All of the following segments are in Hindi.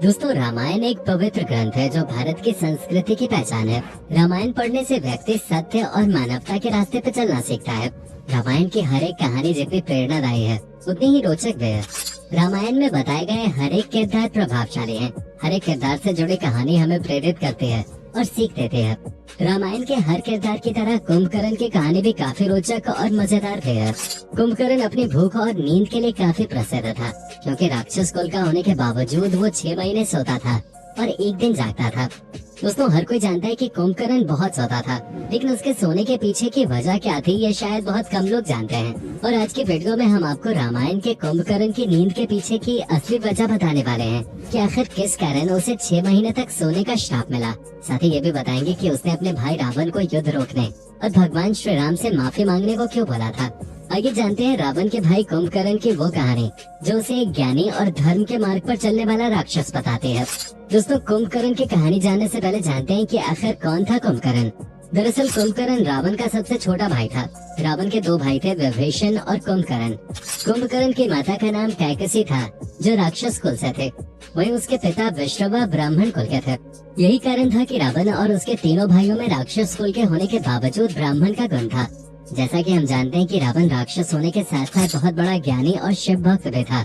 दोस्तों, रामायण एक पवित्र ग्रंथ है जो भारत की संस्कृति की पहचान है। रामायण पढ़ने से व्यक्ति सत्य और मानवता के रास्ते पर चलना सीखता है। रामायण की हर एक कहानी जितनी प्रेरणादायी है उतनी ही रोचक भी है। रामायण में बताए गए हर एक किरदार प्रभावशाली है। हर एक किरदार से जुड़ी कहानी हमें प्रेरित करती है और सीख देती है। रामायण के हर किरदार की तरह कुंभकर्ण की कहानी भी काफी रोचक और मजेदार भी है। कुंभकर्ण अपनी भूख और नींद के लिए काफी प्रसिद्ध था, क्योंकि राक्षस कुल का होने के बावजूद वो 6 महीने सोता था और एक दिन जागता था। दोस्तों, हर कोई जानता है कि कुंभकर्ण बहुत सोता था, लेकिन उसके सोने के पीछे की वजह क्या थी ये शायद बहुत कम लोग जानते हैं। और आज की वीडियो में हम आपको रामायण के कुंभकर्ण की नींद के पीछे की असली वजह बताने वाले हैं कि आखिर किस कारण उसे 6 महीने तक सोने का श्राप मिला। साथ ही ये भी बताएंगे कि उसने अपने भाई रावण को युद्ध रोकने और भगवान श्री राम से माफी मांगने को क्यों बोला था। आइए जानते हैं रावण के भाई कुंभकर्ण की वो कहानी जो उसे एक ज्ञानी और धर्म के मार्ग पर चलने वाला राक्षस बताती है। दोस्तों, कुंभकर्ण की कहानी जानने से पहले जानते हैं कि आखिर कौन था कुंभकर्ण। दरअसल कुंभकर्ण रावण का सबसे छोटा भाई था। रावण के 2 भाई थे, विभीषण और कुंभकर्ण। कुंभकर्ण की माता का नाम कैकसी था, जो राक्षस कुल से थे। वहीं उसके पिता विश्रवा ब्राह्मण कुल के थे। यही कारण था कि रावण और उसके तीनों भाइयों में राक्षस कुल के होने के बावजूद ब्राह्मण का गुण था। जैसा कि हम जानते हैं कि रावण राक्षस होने के साथ साथ बहुत बड़ा ज्ञानी और शिव भक्त भी था,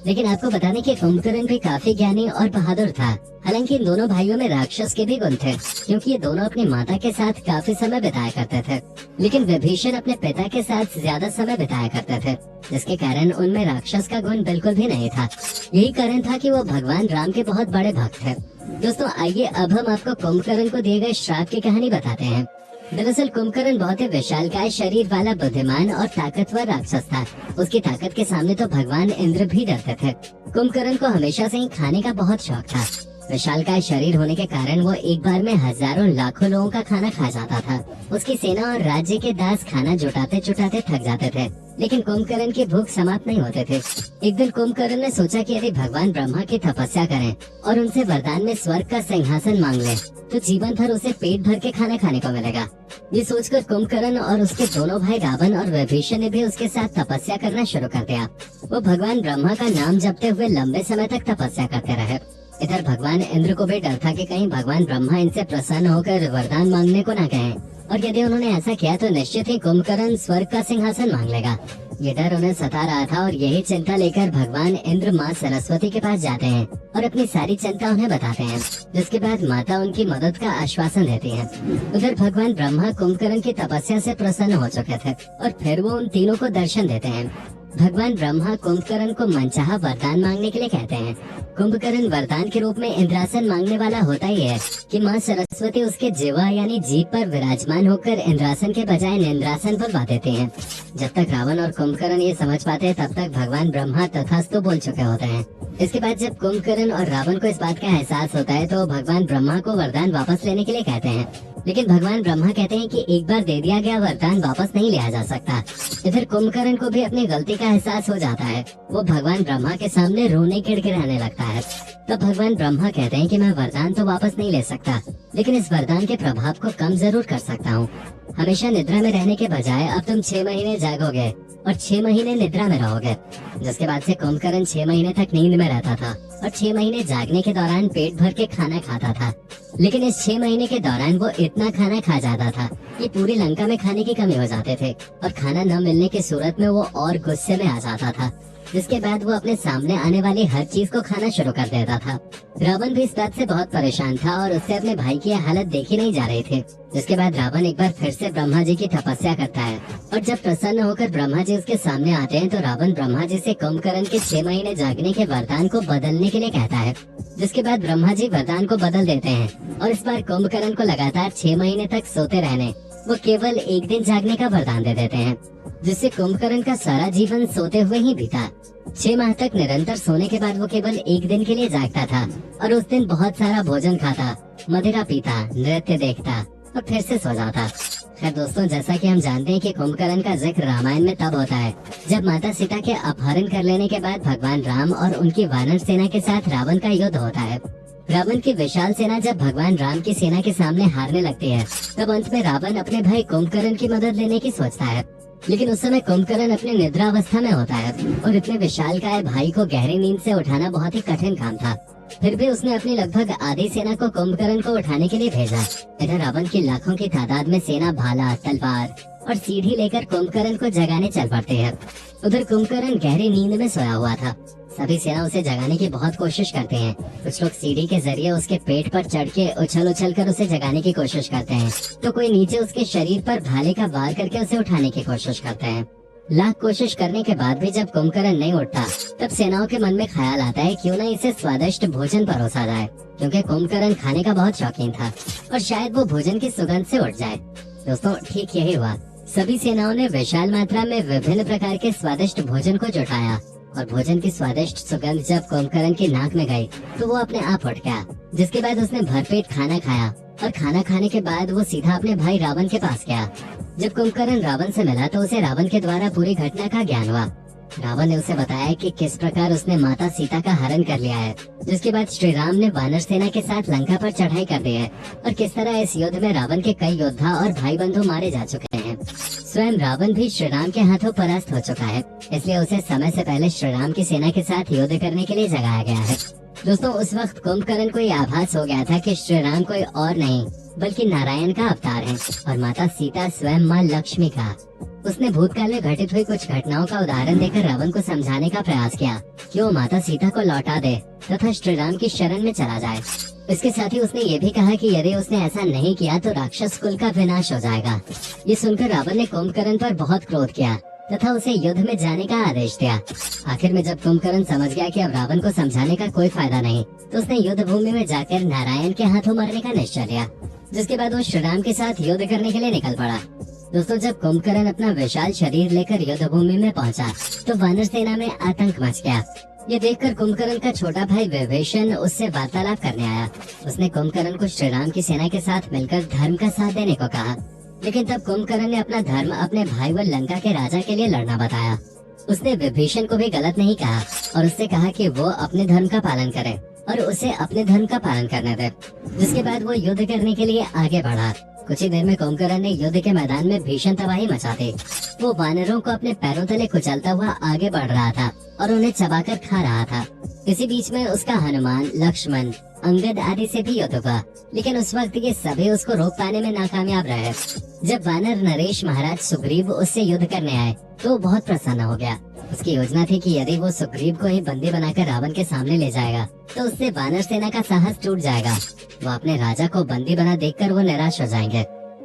लेकिन आपको बता दें कि कुंभकर्ण भी काफी ज्ञानी और बहादुर था। हालांकि इन दोनों भाइयों में राक्षस के भी गुण थे, क्योंकि ये दोनों अपनी माता के साथ काफी समय बिताया करते थे। लेकिन विभीषण अपने पिता के साथ ज्यादा समय बिताया करते थे, जिसके कारण उनमें राक्षस का गुण बिल्कुल भी नहीं था। यही कारण था कि वो भगवान राम के बहुत बड़े भक्त थे। दोस्तों, आइए अब हम आपको कुंभकर्ण को दिए गए श्राप की कहानी बताते हैं। दरअसल कुंभकर्ण बहुत ही विशालकाय शरीर वाला बुद्धिमान और ताकतवर राक्षस था। उसकी ताकत के सामने तो भगवान इंद्र भी डरते थे। कुंभकर्ण को हमेशा से ही खाने का बहुत शौक था। विशालकाय शरीर होने के कारण वो एक बार में हजारों लाखों लोगों का खाना खा जाता था। उसकी सेना और राज्य के दास खाना जुटाते जुटाते थक जाते थे, लेकिन कुंभकर्ण की भूख समाप्त नहीं होते थे। एक दिन कुंभकर्ण ने सोचा कि यदि भगवान ब्रह्मा की तपस्या करें और उनसे वरदान में स्वर्ग का सिंहासन मांग ले, तो जीवन भर उसे पेट भर के खाना खाने को मिलेगा। ये सोचकर कुंभकर्ण और उसके दोनों भाई रावण और विभीषण ने भी उसके साथ तपस्या करना शुरू कर दिया। वो भगवान ब्रह्मा का नाम जपते हुए लंबे समय तक तपस्या करते रहे। इधर भगवान इंद्र को भी डर था कि कहीं भगवान ब्रह्मा इनसे प्रसन्न होकर वरदान मांगने को ना कहें, और यदि उन्होंने ऐसा किया तो निश्चित ही कुंभकर्ण स्वर्ग का सिंहासन मांग लेगा। ये डर उन्हें सता रहा था और यही चिंता लेकर भगवान इंद्र माँ सरस्वती के पास जाते हैं और अपनी सारी चिंता उन्हें बताते हैं, जिसके बाद माता उनकी मदद का आश्वासन देती है। उधर भगवान ब्रह्मा कुंभकर्ण की तपस्या से प्रसन्न हो चुके थे और फिर वो उन तीनों को दर्शन देते हैं। भगवान ब्रह्मा कुंभकर्ण को मनचाहा वरदान मांगने के लिए कहते हैं। कुंभकर्ण वरदान के रूप में इंद्रासन मांगने वाला होता ही है कि माँ सरस्वती उसके जिह्वा यानी जीभ पर विराजमान होकर इंद्रासन के बजाय निंद्रासन बुलवा देते हैं। जब तक रावण और कुंभकर्ण ये समझ पाते हैं, तब तक भगवान ब्रह्मा तथास्तु बोल चुके होते हैं। इसके बाद जब कुंभकर्ण और रावण को इस बात का एहसास होता है तो भगवान ब्रह्मा को वरदान वापस लेने के लिए कहते हैं, लेकिन भगवान ब्रह्मा कहते हैं कि एक बार दे दिया गया वरदान वापस नहीं लिया जा सकता। इधर कुंभकर्ण को भी अपनी गलती का एहसास हो जाता है। वो भगवान ब्रह्मा के सामने रोने गिड़गिड़ाने लगता है। तब भगवान ब्रह्मा कहते हैं कि मैं वरदान तो वापस नहीं ले सकता, लेकिन इस वरदान के प्रभाव को कम जरूर कर सकता हूँ। हमेशा निद्रा में रहने के बजाय अब तुम 6 महीने जागोगे और 6 महीने निद्रा में रहोगे। जिसके बाद से कुंभकर्ण 6 महीने तक नींद में रहता था और 6 महीने जागने के दौरान पेट भर के खाना खाता था। लेकिन इस 6 महीने के दौरान वो इतना खाना खा जाता था कि पूरी लंका में खाने की कमी हो जाते थे और खाना न मिलने की सूरत में वो और गुस्से में आ जाता था, जिसके बाद वो अपने सामने आने वाली हर चीज को खाना शुरू कर देता था। रावण भी इस बात से बहुत परेशान था और उससे अपने भाई की हालत देखी नहीं जा रही थी। जिसके बाद रावण एक बार फिर से ब्रह्मा जी की तपस्या करता है और जब प्रसन्न होकर ब्रह्मा जी उसके सामने आते हैं तो रावण ब्रह्मा जी से कुंभकर्ण के 6 महीने जागने के वरदान को बदलने के लिए कहता है। जिसके बाद ब्रह्मा जी वरदान को बदल देते हैं और इस बार कुंभकर्ण को लगातार 6 महीने तक सोते रहने, वो केवल एक दिन जागने का वरदान दे देते हैं, जिससे कुंभकर्ण का सारा जीवन सोते हुए ही बीता। 6 माह तक निरंतर सोने के बाद वो केवल एक दिन के लिए जागता था और उस दिन बहुत सारा भोजन खाता, मदिरा पीता, नृत्य देखता और फिर से सो जाता। खैर दोस्तों, जैसा कि हम जानते हैं कि कुंभकर्ण का जिक्र रामायण में तब होता है जब माता सीता के अपहरण कर लेने के बाद भगवान राम और उनकी वानर सेना के साथ रावण का युद्ध होता है। रावण की विशाल सेना जब भगवान राम की सेना के सामने हारने लगती है, तब अंत में रावण अपने भाई कुंभकर्ण की मदद लेने की सोचता है। लेकिन उस समय कुंभकर्ण अपने निद्रा अवस्था में होता है और इतने विशालकाय भाई को गहरी नींद से उठाना बहुत ही कठिन काम था। फिर भी उसने अपनी लगभग आधी सेना को कुंभकर्ण को उठाने के लिए भेजा। इधर रावण की लाखों की तादाद में सेना भाला, तलवार और सीढ़ी लेकर कुंभकर्ण को जगाने चल पड़ते हैं। उधर कुंभकर्ण गहरी नींद में सोया हुआ था। सभी सेना उसे जगाने की बहुत कोशिश करते हैं। कुछ लोग सीढ़ी के जरिए उसके पेट पर चढ़ के उछल उछल कर उसे जगाने की कोशिश करते हैं, तो कोई नीचे उसके शरीर पर भाले का वार करके उसे उठाने की कोशिश करते हैं। लाख कोशिश करने के बाद भी जब कुंभकर्ण नहीं उठता, तब सेनाओं के मन में ख्याल आता है क्यों न इसे स्वादिष्ट भोजन परोसा जाए, क्योंकि कुंभकर्ण खाने का बहुत शौकीन था और शायद वो भोजन की सुगंध से उठ जाए। दोस्तों, ठीक यही हुआ। सभी सेनाओं ने विशाल मात्रा में विभिन्न प्रकार के स्वादिष्ट भोजन को जुटाया और भोजन की स्वादिष्ट सुगंध जब कुंभकर्ण की नाक में गई तो वो अपने आप उठ गया। जिसके बाद उसने भरपेट खाना खाया और खाना खाने के बाद वो सीधा अपने भाई रावण के पास गया। जब कुंभकर्ण रावण से मिला तो उसे रावण के द्वारा पूरी घटना का ज्ञान हुआ। रावण ने उसे बताया कि किस प्रकार उसने माता सीता का हरण कर लिया है, जिसके बाद श्री राम ने वानर सेना के साथ लंका पर चढ़ाई कर दी है और किस तरह इस युद्ध में रावण के कई योद्धा और भाई बंधु मारे जा चुके हैं। स्वयं रावण भी श्री राम के हाथों परास्त हो चुका है, इसलिए उसे समय से पहले श्री राम की सेना के साथ युद्ध करने के लिए जगाया गया है। दोस्तों, उस वक्त कुंभकर्ण को यह आभास हो गया था कि श्री राम कोई और नहीं बल्कि नारायण का अवतार है और माता सीता स्वयं माँ लक्ष्मी का। उसने भूतकाल में घटित हुई कुछ घटनाओं का उदाहरण देकर रावण को समझाने का प्रयास किया कि वो माता सीता को लौटा दे तथा श्री राम की शरण में चला जाए। इसके साथ ही उसने ये भी कहा कि यदि उसने ऐसा नहीं किया तो राक्षस कुल का विनाश हो जाएगा। ये सुनकर रावण ने कुंभकर्ण पर बहुत क्रोध किया तथा उसे युद्ध में जाने का आदेश दिया। आखिर में जब कुंभकर्ण समझ गया कि अब रावण को समझाने का कोई फायदा नहीं, तो उसने युद्ध भूमि में जाकर नारायण के हाथों मरने का निश्चय लिया। जिसके बाद वो श्री राम के साथ युद्ध करने के लिए निकल पड़ा। दोस्तों, जब कुंभकर्ण अपना विशाल शरीर लेकर युद्ध भूमि में पहुंचा, तो वानर सेना में आतंक मच गया। ये देखकर कुंभकर्ण का छोटा भाई विभीषण उससे वार्तालाप करने आया। उसने कुंभकर्ण को श्री राम की सेना के साथ मिलकर धर्म का साथ देने को कहा, लेकिन तब कुंभकर्ण ने अपना धर्म अपने भाई व लंका के राजा के लिए लड़ना बताया। उसने विभीषण को भी गलत नहीं कहा और उससे कहा कि वो अपने धर्म का पालन करे और उसे अपने धर्म का पालन करने दे। जिसके बाद वो युद्ध करने के लिए आगे बढ़ा। कुछ ही देर में कुंभकर्ण ने युद्ध के मैदान में भीषण तबाही मचा दी। वो वानरों को अपने पैरों तले कुचलता हुआ आगे बढ़ रहा था और उन्हें चबाकर खा रहा था। इसी बीच में उसका हनुमान, लक्ष्मण, अंगद आदि से भी युद्ध हुआ, लेकिन उस वक्त ये सभी उसको रोक पाने में नाकामयाब रहे। जब वानर नरेश महाराज सुग्रीव उससे युद्ध करने आए तो वो बहुत प्रसन्न हो गया। उसकी योजना थी कि यदि वो सुग्रीव को ही बंदी बनाकर रावण के सामने ले जाएगा तो उससे वानर सेना का साहस टूट जाएगा। वो अपने राजा को बंदी बना देखकर वो निराश हो जाएंगे।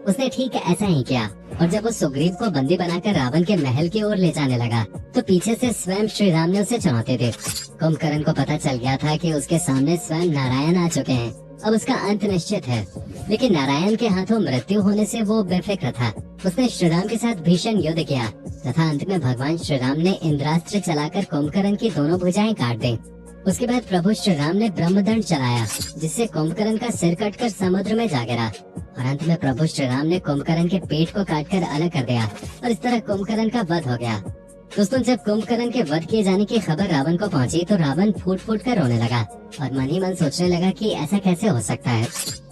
उसने ठीक ऐसा ही किया और जब वो सुग्रीव को बंदी बनाकर रावण के महल की ओर ले जाने लगा तो पीछे से स्वयं श्री राम ने उसे चुनौती दी। कुंभकर्ण को पता चल गया था कि उसके सामने स्वयं नारायण आ चुके हैं। अब उसका अंत निश्चित है, लेकिन नारायण के हाथों मृत्यु होने से वो बेफिक्र था। उसने श्री राम के साथ भीषण युद्ध किया तथा अंत में भगवान श्री राम ने इंद्रास्त्र चलाकर कुंभकर्ण की दोनों भुजाएं काट दी। उसके बाद प्रभु श्री राम ने ब्रह्मदंड चलाया, जिससे कुंभकर्ण का सिर कटकर समुद्र में जा गिरा और अंत में प्रभु श्री राम ने कुंभकर्ण के पेट को काटकर अलग कर दिया और इस तरह कुंभकर्ण का वध हो गया। दोस्तों, जब कुंभकर्ण के वध किए जाने की खबर रावण को पहुंची तो रावण फूट फूट कर रोने लगा और मन ही मन सोचने लगा कि ऐसा कैसे हो सकता है।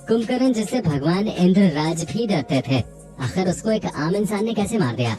कुंभकर्ण जिससे भगवान इंद्रराज भी डरते थे, आखिर उसको एक आम इंसान ने कैसे मार दिया।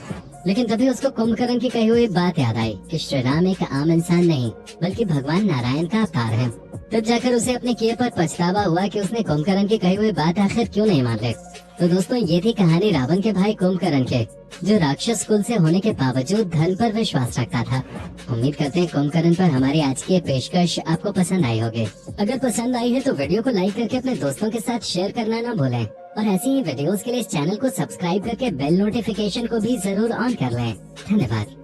लेकिन तभी उसको कुंभकर्ण की कही हुई बात याद आई कि श्री राम एक आम इंसान नहीं बल्कि भगवान नारायण का अवतार है। तब जाकर उसे अपने किए पर पछतावा हुआ कि उसने कुंभकर्ण की कही हुई बात आखिर क्यों नहीं मान ली। तो दोस्तों, ये थी कहानी रावण के भाई कुंभकर्ण के, जो राक्षस कुल से होने के बावजूद धर्म पर विश्वास रखता था। उम्मीद करते हैं कुंभकर्ण पर हमारी आज की ये पेशकश आपको पसंद आई होगी। अगर पसंद आई है तो वीडियो को लाइक करके अपने दोस्तों के साथ शेयर करना ना भूलें और ऐसी ही वीडियोस के लिए इस चैनल को सब्सक्राइब करके बेल नोटिफिकेशन को भी जरूर ऑन कर लें। धन्यवाद।